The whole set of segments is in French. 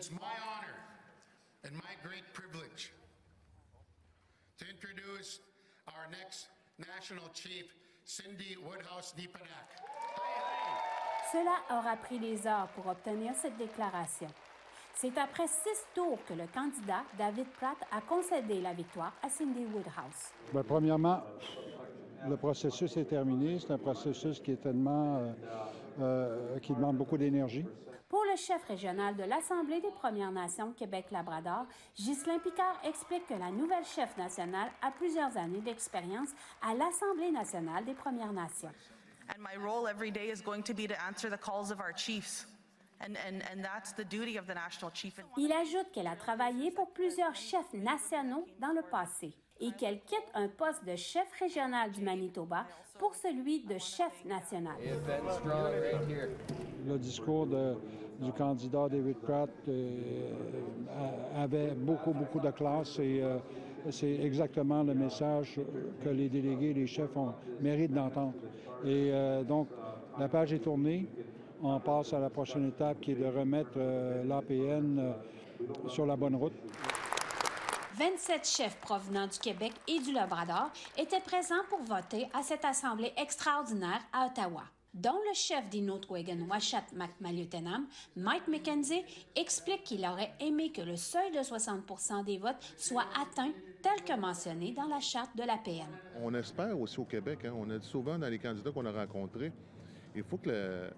It's my honor and my great privilege to introduce our next National Chief, Cindy Woodhouse-Nepinak. Cela aura pris des heures pour obtenir cette déclaration. C'est après 6 tours que le candidat David Pratt a concédé la victoire à Cindy Woodhouse. Bien, premièrement, le processus est terminé. C'est un processus qui est tellement qui demande beaucoup d'énergie. Pour le chef régional de l'Assemblée des Premières Nations Québec-Labrador, Ghislain Picard explique que la nouvelle chef nationale a plusieurs années d'expérience à l'Assemblée nationale des Premières Nations. And my role every day is going to be to answer the calls of our chiefs. And that's the duty of the national chief. Il ajoute qu'elle a travaillé pour plusieurs chefs nationaux dans le passé et qu'elle quitte un poste de chef régional du Manitoba pour celui de chef national. Le discours du candidat David Pratt avait beaucoup de classe et c'est exactement le message que les délégués, les chefs méritent d'entendre. Et donc, la page est tournée. On passe à la prochaine étape qui est de remettre l'APN sur la bonne route. 27 chefs provenant du Québec et du Labrador étaient présents pour voter à cette assemblée extraordinaire à Ottawa, dont le chef d'Inukjuat-Washat-Makmaliutenam, Mike McKenzie, explique qu'il aurait aimé que le seuil de 60% des votes soit atteint tel que mentionné dans la charte de l'APN. On espère aussi au Québec, on a dit souvent dans les candidats qu'on a rencontrés, il faut que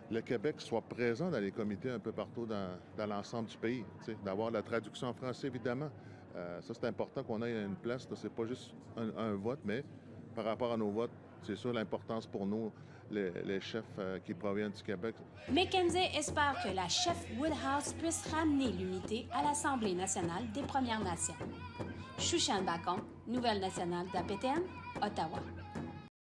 le Québec soit présent dans les comités un peu partout dans l'ensemble du pays, d'avoir la traduction en français, évidemment. Ça, c'est important qu'on ait une place. Ce n'est pas juste un vote, mais par rapport à nos votes, c'est sûr l'importance pour nous, les chefs qui proviennent du Québec. McKenzie espère que la chef Woodhouse puisse ramener l'unité à l'Assemblée nationale des Premières Nations. Chouchan Bacon, Nouvelle nationale d'APTN, Ottawa.